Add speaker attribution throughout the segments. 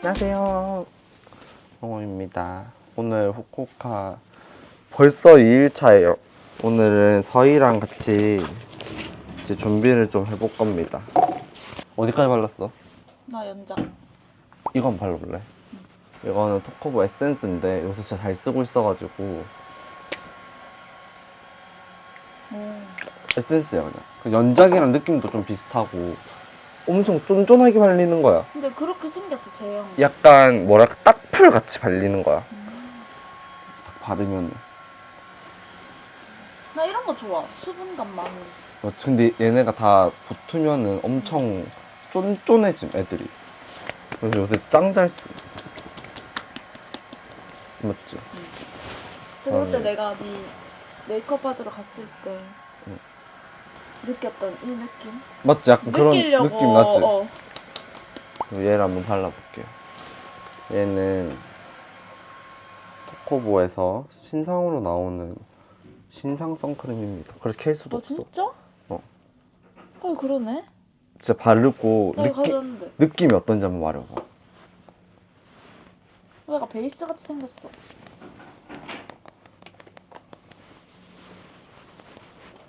Speaker 1: 안녕하세요. 성호입니다. 오늘 후쿠오카 벌써 2일차예요. 오늘은 서희랑 같이 이제 준비를 좀 해볼 겁니다. 어디까지 발랐어?
Speaker 2: 나 연장.
Speaker 1: 이거 한번 발라볼래? 이거는 토커보 에센스인데 요새 진짜 잘 쓰고 있어가지고 에센스야 그냥. 그 연작이랑 느낌도 좀 비슷하고 엄청 쫀쫀하게 발리는 거야.
Speaker 2: 근데 그렇게 생겼어, 제형.
Speaker 1: 약간 뭐랄까 딱풀 같이 발리는 거야. 싹 바르면.
Speaker 2: 나 이런 거 좋아. 수분감 많은.
Speaker 1: 근데 얘네가 다 붙으면은 엄청 쫀쫀해짐 애들이. 그래서 요새 짱 잘 쓰. 맞지?
Speaker 2: 그럴 때 내가 네 메이크업 받으러 갔을 때 느꼈던 이 느낌?
Speaker 1: 맞지? 약간 그런
Speaker 2: 느끼려고,
Speaker 1: 느낌 났지? 얘를 한번 발라볼게요. 얘는 토코보에서 신상으로 나오는 신상 선크림입니다. 그래서 케이스도 없어.
Speaker 2: 진짜? 그러네.
Speaker 1: 진짜 바르고
Speaker 2: 가져왔는데.
Speaker 1: 느낌이 어떤지 한번 말해봐.
Speaker 2: 얘가 베이스 같이 생겼어.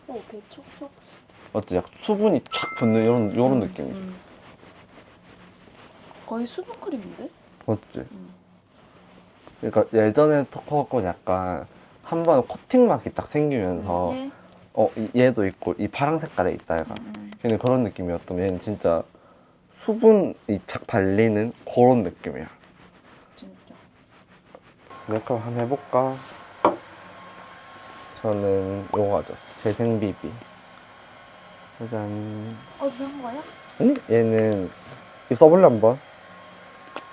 Speaker 2: 배 촉촉.
Speaker 1: 어때? 약간 수분이 촥 붙는 이런 느낌이야.
Speaker 2: 거의 수분크림인데?
Speaker 1: 맞지? 그러니까 예전에 토커가 약간 한 번에 코팅막이 딱 생기면서 얘도 있고 이 파란 색깔에 있다 얘가. 근데 그런 느낌이었던 얘는 진짜 수분이 착 발리는 그런 느낌이야.
Speaker 2: 진짜.
Speaker 1: 메이크업 한번 해볼까? 저는 요거 가졌어. 재생비비. 짜잔.
Speaker 2: 어디서 한 거야?
Speaker 1: 아니? 얘는 이거 써볼래 한번?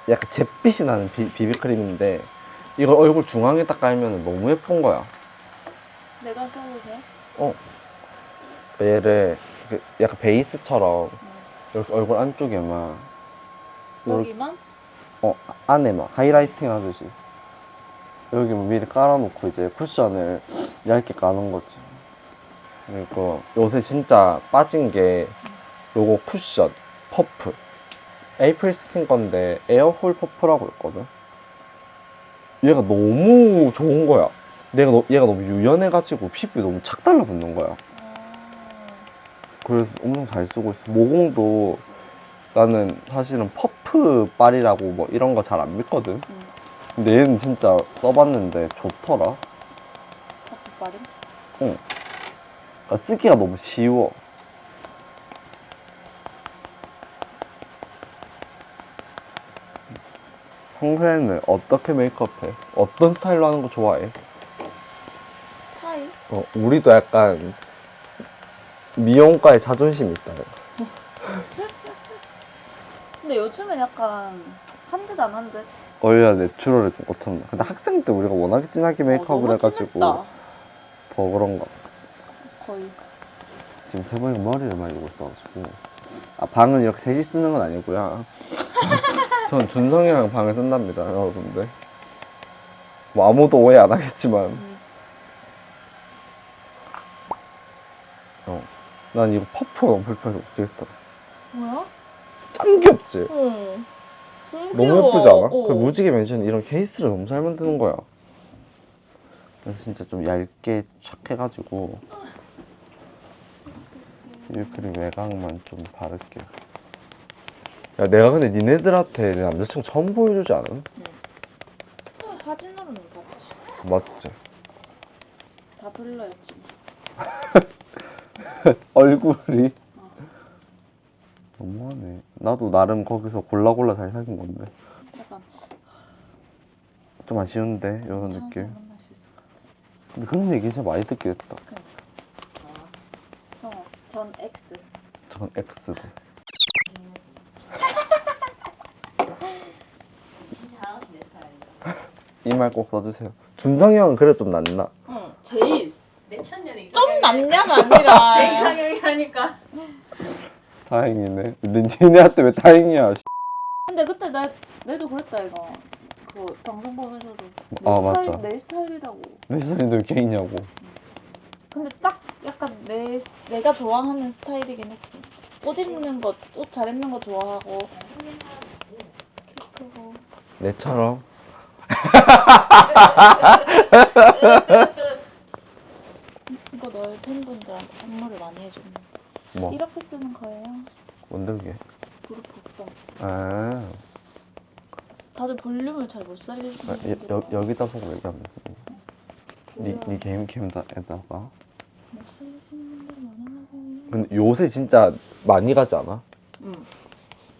Speaker 1: 약간 잿빛이 나는 비비크림인데 이걸 얼굴 중앙에 딱 깔면 너무 예쁜 거야.
Speaker 2: 내가 써도 돼?
Speaker 1: 얘를 약간 베이스처럼 이렇게 얼굴 안쪽에만
Speaker 2: 여기만?
Speaker 1: 안에만 하이라이팅 하듯이 여기 미리 깔아놓고 이제 쿠션을 얇게 까는 거지. 그리고 요새 진짜 빠진 게 요거 쿠션 퍼프 에이프릴 스킨 건데 에어홀 퍼프라고 있거든. 얘가 너무 좋은 거야. 얘가 너무 유연해가지고 피부에 너무 착 달라붙는 거야. 그래서 엄청 잘 쓰고 있어. 모공도 나는 사실은 퍼프 빨이라고 뭐 이런 거 잘 안 믿거든. 근데 얘는 진짜 써봤는데 좋더라.
Speaker 2: 퍼프 빨이?
Speaker 1: 응. 그러니까 쓰기가 너무 쉬워. 평소에는 어떻게 메이크업해? 어떤 스타일로 하는 거 좋아해?
Speaker 2: 스타일?
Speaker 1: 우리도 약간 미용과의 자존심이 있다.
Speaker 2: 근데 요즘엔 약간 한 듯 안 한 듯.
Speaker 1: 원래 내추럴을 좀 꽂혔나? 근데 학생 때 우리가 워낙에 진하게 메이크업을
Speaker 2: 너무
Speaker 1: 해가지고
Speaker 2: 진했다.
Speaker 1: 더 그런가.
Speaker 2: 거의.
Speaker 1: 지금 세번이가 머리를 말리고 있어가지고. 방은 이렇게 셋이 쓰는 건 아니고요. 전 준성이랑 방을 쓴답니다, 여러분들. 뭐 아무도 오해 안 하겠지만. 난 이거 퍼프가 너무 불편해서 못 쓰겠더라.
Speaker 2: 뭐야?
Speaker 1: 짱 귀엽지?
Speaker 2: 응.
Speaker 1: 너무 예쁘지 않아? 그 무지개 맨션 이런 케이스를 너무 잘 만드는 거야. 그래서 진짜 좀 얇게 촥 해가지고 비비크림 외곽만 좀 바를게요. 야, 내가 근데 니네들한테 내 남자친구 처음 보여주지 않음?
Speaker 2: 사진으로는 봤지.
Speaker 1: 맞지?
Speaker 2: 다 블러였지.
Speaker 1: 얼굴이 너무하네. 나도 나름 거기서 골라 잘 사귄 건데
Speaker 2: 약간
Speaker 1: 좀 아쉬운데 이런 느낌.
Speaker 2: 만날 수 있을 것 같아.
Speaker 1: 근데 그런 얘기 진짜 많이 듣게 됐다.
Speaker 2: 성어. 전 X.
Speaker 1: 전 X도. 이 말 꼭 써주세요. 준성이 형은 그래 좀 낫나?
Speaker 2: 제일.
Speaker 3: 내 천년이
Speaker 2: 좀 낫냐가 아니라.
Speaker 3: 내 이상형이라니까.
Speaker 1: 다행이네. 근데 니네한테 왜 다행이야?
Speaker 2: 근데 그때 내도 그랬다 이거. 그 방송 보면서도
Speaker 1: 맞아.
Speaker 2: 내 스타일이라고.
Speaker 1: 내 스타일인데 왜 이렇게 있냐고.
Speaker 2: 근데 딱 약간 내가 좋아하는 스타일이긴 했어. 옷 입는 거, 옷 잘 입는 거 좋아하고 키 크고
Speaker 1: 내처럼.
Speaker 2: 이거 너희 팬분들한테 선물을 많이 해줬네.
Speaker 1: 뭐?
Speaker 2: 이렇게 쓰는 거예요.
Speaker 1: 만들게.
Speaker 2: 그룹 복사.
Speaker 1: 아,
Speaker 2: 다들 볼륨을 잘 못 살리시는 분들.
Speaker 1: 여기다 보고 얘기하면 돼. 니 게임에다가.
Speaker 2: 못 살리시는 분들 많아요.
Speaker 1: 근데 요새 진짜 많이 가지 않아?
Speaker 2: 응.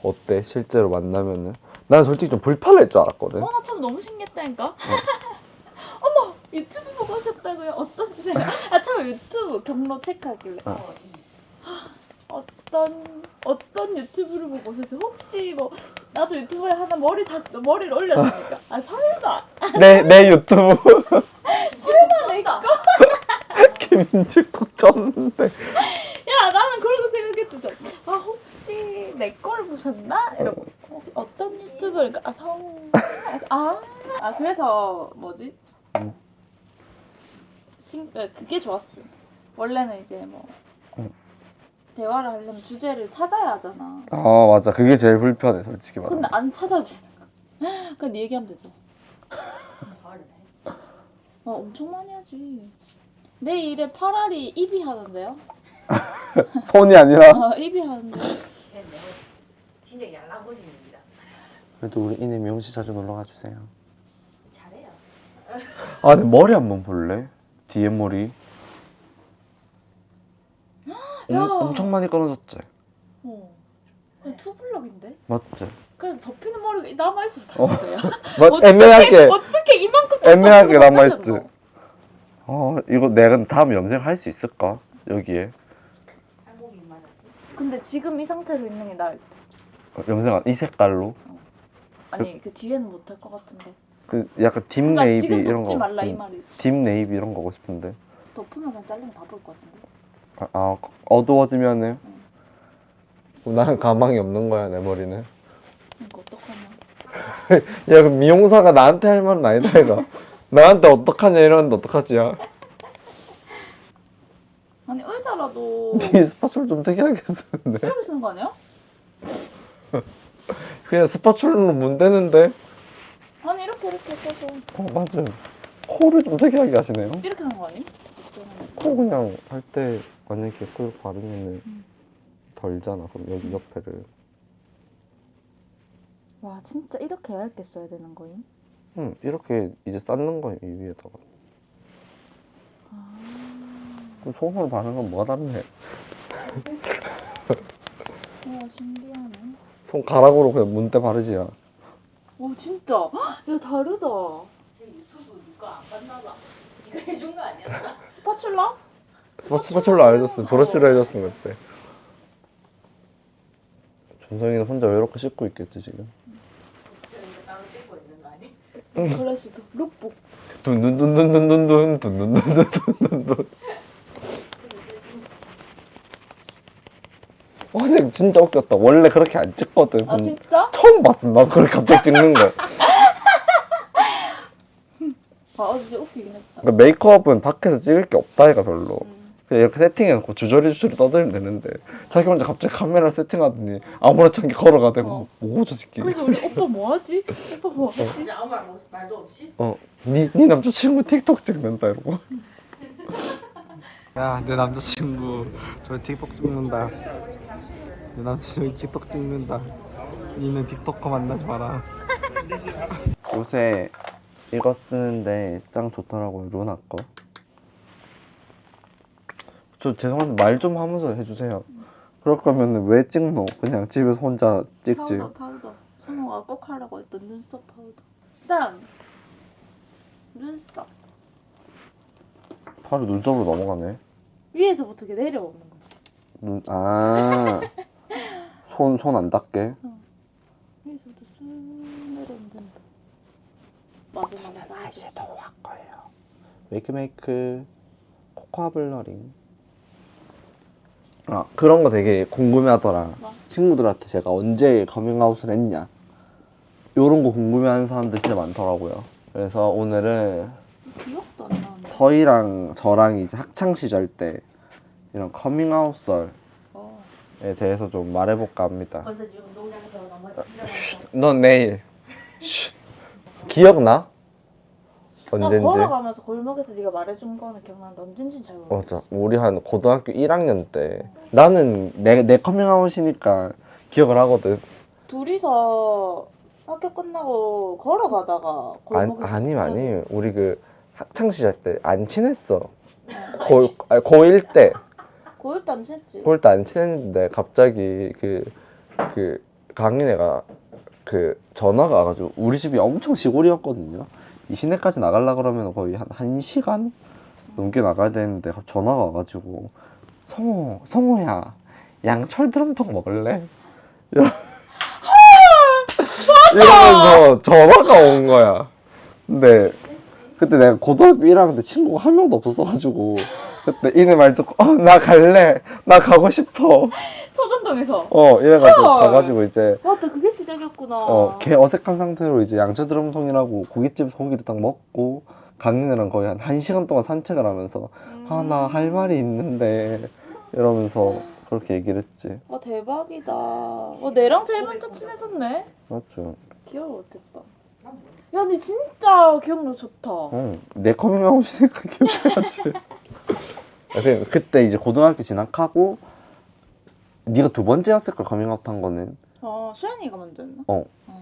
Speaker 1: 어때? 실제로 만나면은? 난 솔직히 좀 불편할 줄 알았거든.
Speaker 2: 나 참 너무 신기했다니까. 어머 유튜브 보고 오셨다고요? 어떤 데요? 아 처음 유튜브 경로 체크하길래 어떤 유튜브를 보고 오셨어요? 혹시 뭐 나도 유튜브에 하나 머리를 올렸으니까 아 설마
Speaker 1: 내 유튜브
Speaker 2: 설마 내 거?
Speaker 1: 김치국 쳤는데.
Speaker 2: 야 나는 그러고 생각했지. 아 혹시 내 거를 보셨나? 이러고 어떤 유튜브? 그러니까 그래서 뭐지? 그게 좋았어. 원래는 이제 뭐 대화를 하려면 주제를 찾아야 하잖아.
Speaker 1: 아 맞아, 그게 제일 불편해 솔직히 말하면.
Speaker 2: 근데 안 찾아도 되는 거야. 그냥 네 얘기하면 되죠. 엄청 많이 하지. 내 일에 8알이 입이 하는데요?
Speaker 1: 손이 아니라.
Speaker 2: 입이 하는데.
Speaker 3: 제 내가 진짜 yar라고집니다.
Speaker 1: 그래도 우리 이내 미용실 자주 놀러가 주세요.
Speaker 3: 잘해요.
Speaker 1: 아, 내 머리 한번 볼래? 뒤에 머리.
Speaker 2: 야.
Speaker 1: 엄청 많이 끊어졌지?
Speaker 2: 그냥 투블럭인데?
Speaker 1: 맞지?
Speaker 2: 그래서 덮이는 머리가 남아있어서 다행이야.
Speaker 1: 애매하게
Speaker 2: 어떻게 이만큼
Speaker 1: 애매하게
Speaker 2: 덮어서
Speaker 1: 남아있지?
Speaker 2: 잘랐노?
Speaker 1: 이거 내가 다음 염색할 수 있을까? 여기에
Speaker 3: 한국인 맞았어.
Speaker 2: 근데 지금 이 상태로 있는 게 나을 때.
Speaker 1: 이 색깔로
Speaker 2: 아니 그 뒤에는 못할 것 같은데.
Speaker 1: 그 약간 딥
Speaker 2: 그러니까
Speaker 1: 네이비
Speaker 2: 지금
Speaker 1: 이런
Speaker 2: 덮지
Speaker 1: 거.
Speaker 2: 말라 이 말이.
Speaker 1: 딥 네이비 이런 거 하고 싶은데.
Speaker 2: 덮으면 그냥 잘리면 다 보일 것 같은데.
Speaker 1: 어두워지면은 나는 가망이 없는 거야, 내 머리는.
Speaker 2: 이거 어떡하냐.
Speaker 1: 야, 그 미용사가 나한테 할 말은 아니다, 이거. 나한테 어떡하냐 이러는데 어떡하지, 야.
Speaker 2: 아니 의자라도
Speaker 1: 이 스파츌 좀 특이하게 쓰는데.
Speaker 2: 이렇게 쓰는 거 아니야?
Speaker 1: 그냥 스파츌로 문대는데.
Speaker 2: 아니 이렇게 써서
Speaker 1: 맞아요. 코를 좀 특이하게 하시네요.
Speaker 2: 이렇게 하는 거 아니?
Speaker 1: 코 그냥 할 때 만약에 그걸 바르면은 덜잖아. 그럼 여기 옆에를.
Speaker 2: 와 진짜 이렇게 얇게 써야 되는 거임?
Speaker 1: 응, 이렇게 이제 쌓는 거예요, 이 위에다가. 그럼 손으로 바르는 건 뭐가 다르네.
Speaker 2: 와 신기하네.
Speaker 1: 손가락으로 그냥 문대 바르지야.
Speaker 2: 와 진짜 야 다르다.
Speaker 3: 제 유튜브 누가 안 봤나 봐. 이거 해준 거 아니야?
Speaker 2: 스파츌라?
Speaker 1: 스파츌로 알려줬어. 브러쉬로 해줬어, 그때. 준성이는 혼자 왜 이렇게 씻고 있겠지, 지금?
Speaker 3: 저 이거 따로 찍고 있는 거 아니?
Speaker 2: 그럴 수도. 룩북.
Speaker 1: 둔둔둔둔둔둔둔 둔둔둔둔둔둔. 어제 진짜 웃겼다. 원래 그렇게 안 찍거든.
Speaker 2: 아 진짜?
Speaker 1: 처음 봤음. 나도 그렇게 갑자기 찍는 거.
Speaker 2: 진짜 웃기긴 했다.
Speaker 1: 그러니까 메이크업은 밖에서 찍을 게 없다, 얘가 별로. 그냥 이렇게 세팅해놓고 주저리 떠들면 되는데 자기 혼자 갑자기 카메라 세팅하더니 아무렇지 않게 걸어가대고 뭐고 저 새끼.
Speaker 2: 그래서 우리 오빠 뭐하지? 오빠 뭐?
Speaker 3: 진짜 아무 말도 없이?
Speaker 1: 니 남자친구 틱톡 찍는다 이러고. 야, 내 남자친구 저 틱톡 찍는다. 내 남자친구 틱톡 찍는다. 니는 틱톡커 만나지 마라. 요새 이거 쓰는데 짱 좋더라고요, 루나 거. 저 죄송한데 말 좀 하면서 해주세요. 그럴 거면 왜 찍노? 그냥 집에서 혼자 찍지.
Speaker 2: 파우더. 성우가 꼭 하라고 했던 눈썹 파우더. 일단 눈썹
Speaker 1: 바로 눈썹으로 넘어가네.
Speaker 2: 위에서부터 이렇게 내려오는 거지.
Speaker 1: 손 안 닿게.
Speaker 2: 위에서부터 쑥 내려오면 된다. 마지막에
Speaker 1: 아이섀도우 할 거예요. 웨이크메이크 코코아 블러링. 그런 거 되게 궁금해하더라.
Speaker 2: 뭐?
Speaker 1: 친구들한테 제가 언제 커밍아웃을 했냐, 요런 거 궁금해하는 사람들 진짜 많더라고요. 그래서 오늘은
Speaker 2: 기억도 안 나는데.
Speaker 1: 서희랑 저랑 이제 학창 시절 때 이런 커밍아웃 썰에 대해서 좀 말해볼까 합니다.
Speaker 3: 벌써 지금 농장에서 넘어.
Speaker 1: 넌 내일. 기억나?
Speaker 2: 나
Speaker 1: 언젠지?
Speaker 2: 걸어가면서 골목에서 네가 말해준 거는 기억나는데 언젠지는 잘 모르겠어.
Speaker 1: 맞아. 우리 한 고등학교 1학년 때 나는 내 커밍아웃이니까 기억을 하거든.
Speaker 2: 둘이서 학교 끝나고 걸어가다가 골목에서
Speaker 1: 아니
Speaker 2: 갑자기
Speaker 1: 우리 그 학창 시절 때 안 친했어. 고1 때
Speaker 2: 고1 때 안 친했지.
Speaker 1: 고1 때 안 친했는데 갑자기 그 강인애가 그 전화가 와가지고 우리 집이 엄청 시골이었거든요. 이 시내까지 나가려 그러면 거의 한 1시간 넘게 나가야 되는데 갑자기 전화가 와가지고 성호야 양철 드럼통 먹을래? 이러면서 전화가 온 거야. 근데 그때 내가 고등학교 1학년 때 친구가 한 명도 없었어가지고 그때 이네 말 듣고 나 갈래 나 가고 싶어
Speaker 2: 초전동에서.
Speaker 1: 이래가지고
Speaker 2: 헐.
Speaker 1: 가가지고 이제
Speaker 2: 맞다, 그게 시작이었구나.
Speaker 1: 걔 어색한 상태로 이제 양철 드럼통이라고 고깃집에서 고기를 딱 먹고 강민이랑 거의 한 1시간 동안 산책을 하면서 나 할 말이 있는데 이러면서 그렇게 얘기를 했지.
Speaker 2: 와, 대박이다. 내랑 제일 먼저 친해졌네.
Speaker 1: 맞죠.
Speaker 2: 귀여워, 됐다. 야, 근데 진짜 기억력 좋다.
Speaker 1: 내 커밍아웃이니까 기억해야지. 그때 이제 고등학교 진학하고 네가 두 번째였을 걸 커밍아웃 한 거는.
Speaker 2: 수연이가 먼저 했나?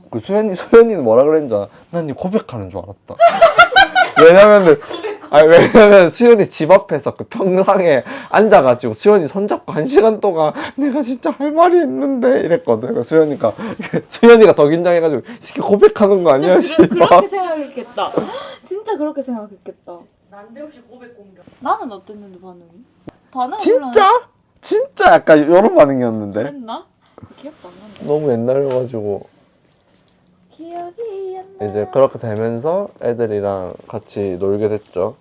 Speaker 1: 그 소연이는 뭐라 그랬는지 알아? 난 네 고백하는 줄 알았다. 왜냐면 수연이 집 앞에서 그 평상에 앉아가지고 수연이 손잡고 1시간 동안 내가 진짜 할 말이 있는데 이랬거든. 그래서 수연이가 더 긴장해가지고 이렇게 고백하는 거 아니야?
Speaker 2: 그렇게 생각했겠다. 진짜 그렇게 생각했겠다.
Speaker 3: 난데없이 고백 공격.
Speaker 2: 나는 어땠는데 반응이? 반응은
Speaker 1: 진짜? 진짜 약간 이런 반응이었는데.
Speaker 2: 그랬나? 기억도 안 난다.
Speaker 1: 너무 옛날이어가지고
Speaker 2: 기억이 안 나.
Speaker 1: 이제 그렇게 되면서 애들이랑 같이 놀게 됐죠.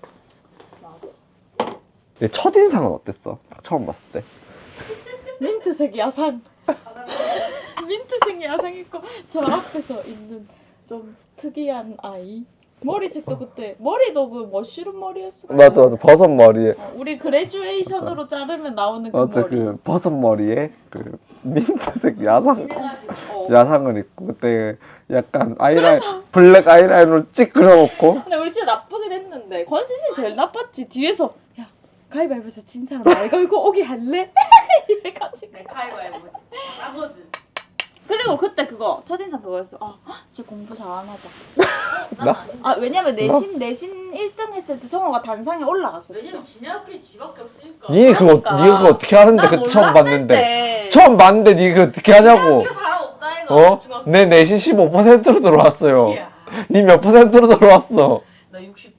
Speaker 1: 내 첫인상은 어땠어? 딱 처음 봤을 때.
Speaker 2: 민트색 야상. 민트색 야상 있고 저 앞에서 있는 좀 특이한 아이. 머리색도 그때 머리도 그 머쉬룸 머리였어.
Speaker 1: 맞아 버섯 머리에.
Speaker 2: 우리 그레듀에이션으로 자르면 나오는 그
Speaker 1: 맞아
Speaker 2: 머리.
Speaker 1: 그 버섯 머리에 그 민트색 야상
Speaker 3: 이래가지고
Speaker 1: 야상을 입고 그때 약간 블랙 아이라인으로 찍 그려놓고.
Speaker 2: 근데 우리 진짜 나쁘긴 했는데 권진씨 제일 나빴지. 뒤에서 야 가위바위보에서 진 사람 말 걸고 오기 할래? 이래가지고.
Speaker 3: 내 가위바위보 잘하거든.
Speaker 2: 그리고 그때 그거 첫인상 그거였어. 쟤 공부 잘하나 봐.
Speaker 1: 나?
Speaker 2: 왜냐면 내신 1등 했을 때 성호가 단상에 올라갔었어.
Speaker 3: 왜냐면 지네 학교에 지밖에 없으니까.
Speaker 1: 네가 그거 어떻게 하는데
Speaker 2: 나
Speaker 1: 그때 처음
Speaker 2: 몰랐을
Speaker 1: 봤는데.
Speaker 2: 때.
Speaker 1: 처음 봤는데 네 그거 어떻게 하냐고.
Speaker 3: 학교 사람 없다 이거. 중학교.
Speaker 1: 내 내신 15%로 들어왔어요.
Speaker 3: 이야,
Speaker 1: 니 몇 %로 들어왔어?
Speaker 3: 나 60.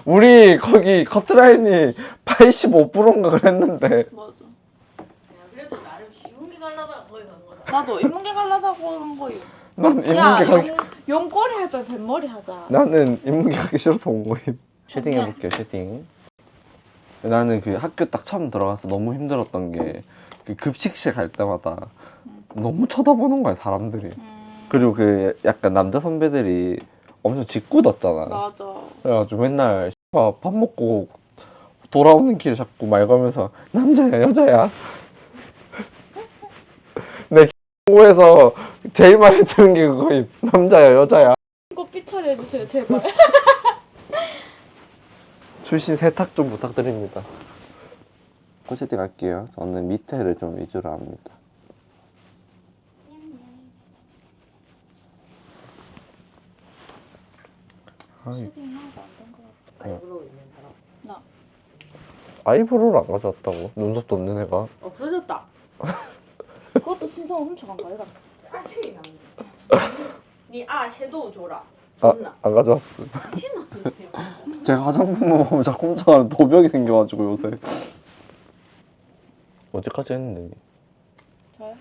Speaker 1: 우리 거기 커트라인이 85%인가 그랬는데.
Speaker 2: 맞아.
Speaker 3: 야, 그래도 나름 시문기 갈라다가 거기 간 거다.
Speaker 2: 나도 인문계 갈라다고 그런 거요.
Speaker 1: 난 인문계 가기
Speaker 2: 용꼬리 할 바에 뱃머리 하자.
Speaker 1: 나는 인문계 가기 싫어서 온 거임. 쉐딩 해볼게요. 쉐딩. 나는 그 학교 딱 처음 들어가서 너무 힘들었던 게 그 급식실 갈 때마다 너무 쳐다보는 거야 사람들이. 그리고 그 약간 남자 선배들이 엄청 짓궂었잖아.
Speaker 2: 맞아.
Speaker 1: 그래가지고 맨날 밥 먹고 돌아오는 길에 자꾸 말 걸면서 남자야 여자야. 내 공부에서 제일 많이 들은 게 그거임. 남자야 여자야.
Speaker 2: 이거 삐처리 해주세요 제발.
Speaker 1: 출신 세탁 좀 부탁드립니다. 코세팅 할게요. 저는 밑에를 좀 위주로 합니다. 아이,
Speaker 2: 쉐딩 하나도 안 된 거 같아.
Speaker 3: 아이브로우 있는 사람.
Speaker 2: 나
Speaker 1: 아이브로우를 안 가져왔다고? 눈썹도 없는 애가.
Speaker 3: 없어졌다.
Speaker 2: 그것도 신성을 훔쳐간 거야. 얘가.
Speaker 3: 짜증이 나네. 니아 섀도우 줘라. 존나.
Speaker 1: 안 가져왔어.
Speaker 3: 미친놈이야.
Speaker 1: 제가 화장품만 보면 자꾸 훔쳐가는 도벽이 생겨가지고 요새. 어디까지 했는데?
Speaker 2: 저요?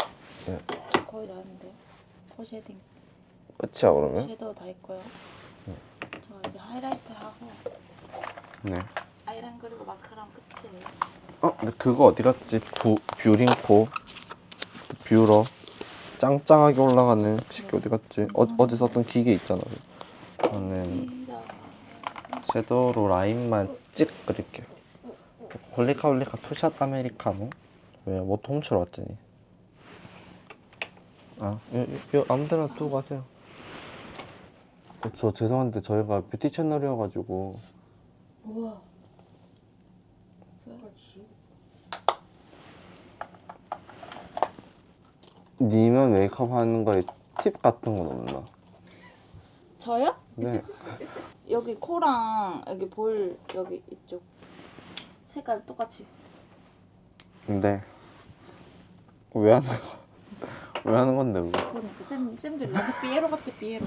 Speaker 1: 네.
Speaker 2: 거의 다 했는데. 더 쉐딩.
Speaker 1: 끝이야 그러면?
Speaker 2: 섀도우 다 했고요. 저 이제 하이라이트 하고
Speaker 1: 네.
Speaker 2: 아이라인 그리고 마스카라 하면 끝이에요.
Speaker 1: 근데 그거 어디 갔지? 뷰링코 뷰러 짱짱하게 올라가는 식기 어디 갔지? 어제 썼던 기계 있잖아. 저는 섀도우로 라인만 찍 그릴게요. 홀리카 투샷 아메리카노. 왜 뭐 훔치러 왔더니? 요 아무데나 두고 가세요. 저 죄송한데 저희가 뷰티 채널이어가지고
Speaker 2: 우와.
Speaker 3: 그렇지.
Speaker 1: 니만 메이크업 하는 거에 팁 같은 건 없나?
Speaker 2: 저요?
Speaker 1: 네.
Speaker 2: 여기 코랑 여기 볼 여기 이쪽 색깔 똑같이.
Speaker 1: 근데 왜 하는 거? 왜 하는 건데 그거?
Speaker 2: 그러니까 쌤들이 나한테 삐에로 같대 삐에로.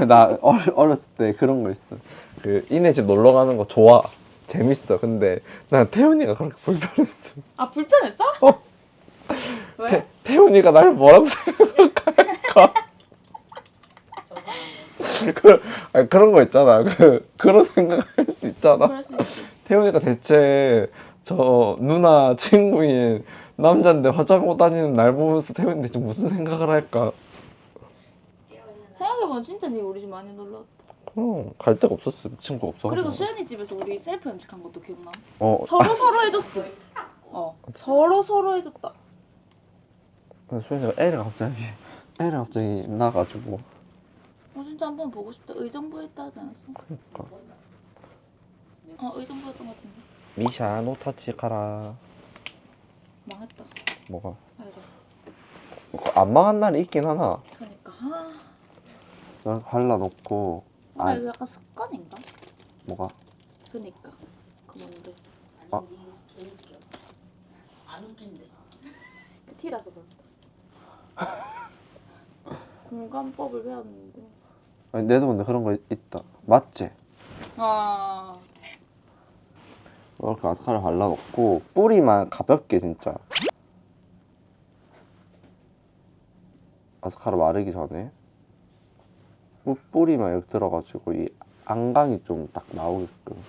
Speaker 1: 나 어렸을 때 그런 거 있어. 그 이네 집 놀러 가는 거 좋아. 재밌어. 근데 난 태훈이가 그렇게 불편했어.
Speaker 2: 아 불편했어? 왜?
Speaker 1: 태훈이가 날 뭐라고 생각할까? 그런 거 있잖아. 그런 생각할 수 있잖아.
Speaker 2: 그럴 수 있지.
Speaker 1: 태훈이가 대체 저 누나 친구인 남잔데 화장하고 다니는 날 보면서 태훈이 대체 무슨 생각을 할까?
Speaker 2: 생각해보면 진짜 니 우리 집 많이 놀러 왔다.
Speaker 1: 그럼 갈 데가 없었어. 친구 없어.
Speaker 2: 그리고 수연이 집에서 우리 셀프 염색한 것도 기억나?
Speaker 1: 어.
Speaker 2: 해줬어. 서로 해줬다.
Speaker 1: 수현이가 애를 갑자기 나가지고.
Speaker 2: 진짜 한번 보고 싶다. 의정부에 있다 하지 않았어?
Speaker 1: 그러니까.
Speaker 2: 의정부였던 것 같은데.
Speaker 1: 미샤 노터치 가라.
Speaker 2: 망했다.
Speaker 1: 뭐가?
Speaker 2: 아이고.
Speaker 1: 안 망한 날이 있긴 하나.
Speaker 2: 그러니까.
Speaker 1: 난 갈라놓고.
Speaker 2: 나 이거 약간 습관인가?
Speaker 1: 뭐가?
Speaker 2: 그니까. 그 뭔데?
Speaker 1: 아.
Speaker 3: 아니 니 개웃겨. 안 웃긴데.
Speaker 2: 그 티라서 그렇다. 공간법을 배웠는데.
Speaker 1: 아니, 내도 근데 그런 거 있다. 맞지? 이렇게 마스카라 발라놓고 뿌리만 가볍게 진짜. 마스카라 마르기 전에 뿌리만 이렇게 들어가지고 이 안광이 좀 딱 나오게끔.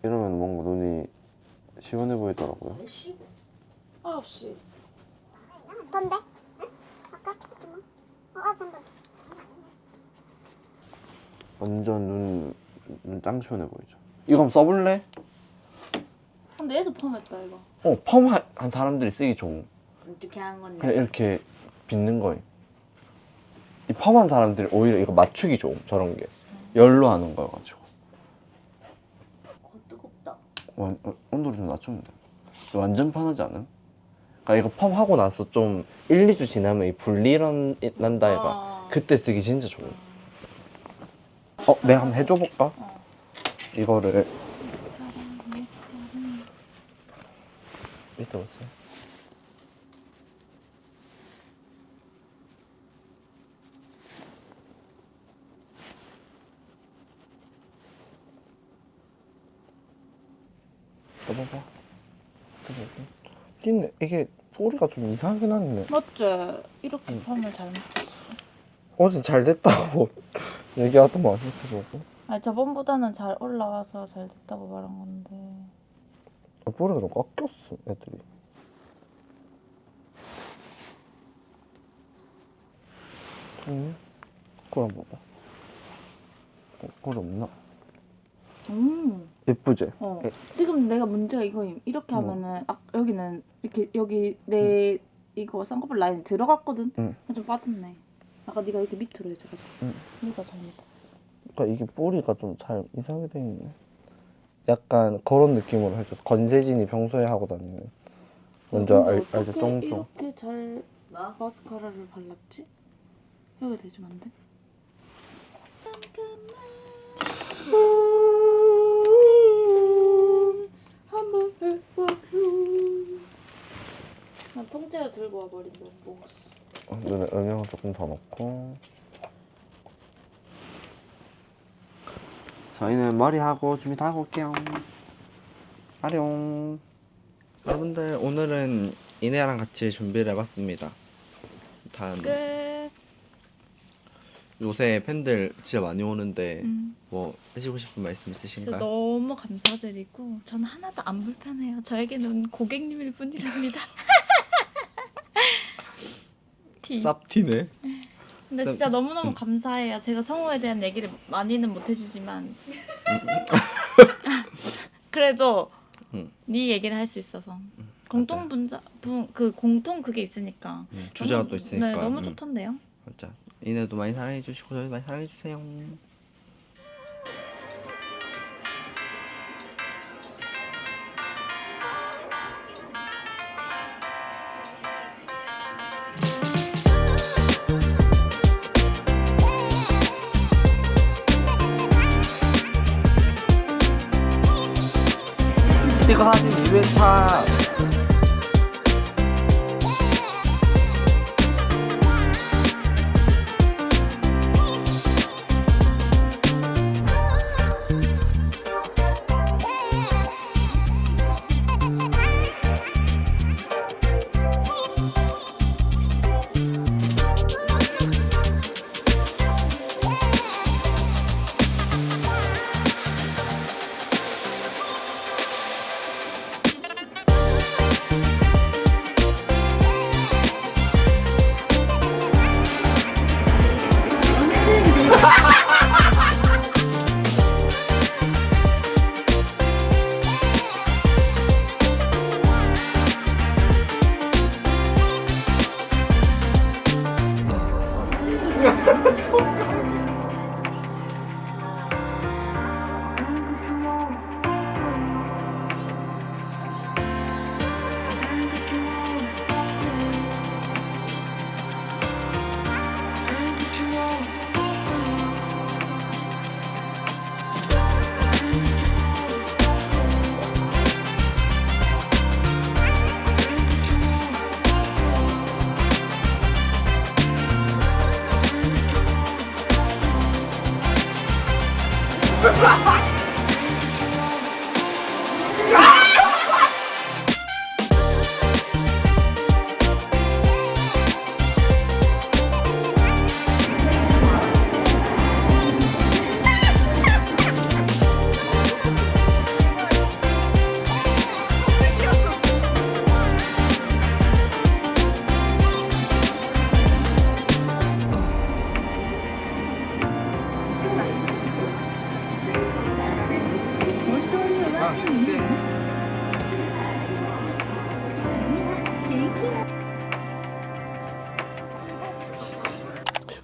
Speaker 1: 이러면 뭔가 눈이 시원해 보이더라고요.
Speaker 3: 왜 쉬고?
Speaker 2: 9시.
Speaker 4: 던데? 응? 아까? 잠깐만. 9시 한 번.
Speaker 1: 완전 눈 짱 시원해 보이죠. 이거 한번 써볼래?
Speaker 2: 근데 얘도 펌했다 이거.
Speaker 1: 펌한 사람들이 쓰기 좋은.
Speaker 3: 어떻게 하는 건데?
Speaker 1: 그냥 이렇게 빗는 거예요. 이 펌한 사람들이 오히려 이거 맞추기 좋은 저런 게 열로 하는 거여가지고.
Speaker 3: 뜨겁다.
Speaker 1: 온도를 좀 낮추면 돼. 완전 편하지 않음? 그러니까 이거 펌하고 나서 좀 1, 2주 지나면 이 분리 난다 해가 그때 쓰기 진짜 좋아. 내가 한번 해줘볼까? 이거를 이따 보세요. 봐봐. 띵네. 이게 소리가 좀 이상하긴 하네.
Speaker 2: 맞지? 이렇게 펌을 잘못.
Speaker 1: 어제 잘 됐다고 얘기하더만 유튜브고.
Speaker 2: 아니 저번보다는 잘 올라와서 잘 됐다고 말한 건데.
Speaker 1: 뿌리가 좀 깎였어 애들이. 그걸 한번 봐봐. 그걸 없나? 예쁘지?
Speaker 2: 지금 내가 문제가 이거임. 이렇게
Speaker 1: 뭐?
Speaker 2: 하면은 여기는 이렇게 여기 내 이거 쌍꺼풀 라인 들어갔거든.
Speaker 1: 응.
Speaker 2: 좀 빠졌네. 아까 네가 이렇게 밑으로 해줘가지고.
Speaker 1: 응.
Speaker 2: 네가 잘못했어.
Speaker 1: 그러니까 이게 뿌리가 좀 잘 이상하게 돼 있네. 약간 그런 느낌으로 해줘. 건세진이 평소에 하고 다니는. 먼저 알죠? 쫑쫑.
Speaker 2: 이렇게 잘 마스카라를 발랐지? 여기 대주면 안 돼? 한번 해봐요. 난 통째로 들고 와버린 줄 먹었어.
Speaker 1: 눈에 음영을 조금 더 넣고. 저희는 머리하고 준비 다 하고 올게요. 아룡. 여러분들 오늘은 이네랑 같이 준비를 해봤습니다. 일단
Speaker 2: 끝.
Speaker 1: 요새 팬들 진짜 많이 오는데
Speaker 2: 음.
Speaker 1: 뭐 해주고 싶은 말씀
Speaker 2: 진짜
Speaker 1: 있으신가요?
Speaker 2: 너무 감사드리고 전 하나도 안 불편해요. 저에게는 고객님일 뿐이랍니다. 티.
Speaker 1: 쌉티네.
Speaker 2: 근데 진짜 너무너무 감사해요. 제가 성우에 대한 얘기를 많이는 못 해주지만 그래도 네 얘기를 할 수 있어서 공통 분자 그 공통 그게 있으니까.
Speaker 1: 주제가 또 있으니까.
Speaker 2: 네, 너무 좋던데요.
Speaker 1: 맞아. 이내도 많이 사랑해 주시고 저희 많이 사랑해 주세요. 스티커 사진 2회차.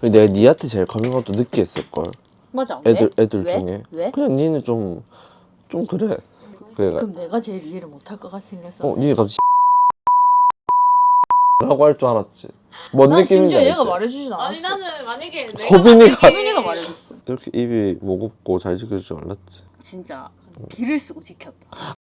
Speaker 1: 내가 니한테 제일 커밍아웃도 늦게 했을걸.
Speaker 2: 맞아.
Speaker 1: 애들
Speaker 2: 왜?
Speaker 1: 중에.
Speaker 2: 왜?
Speaker 1: 그냥 니는 좀 그래. 그래가
Speaker 2: 그럼 내가 제일 이해를 못할 것 같이 생겼어.
Speaker 1: 니네 갑자기 라고 할 줄 알았지. 뭔
Speaker 2: 난
Speaker 1: 느낌인지
Speaker 2: 심지어
Speaker 1: 알지?
Speaker 2: 얘가 말해주진 않았어.
Speaker 3: 아니 나는 만약에 내가
Speaker 2: 서빈이가 말해줬어.
Speaker 1: 이렇게 입이 무겁고 잘 지켜줄 줄 알았지.
Speaker 2: 진짜 길을 쓰고 지켰다.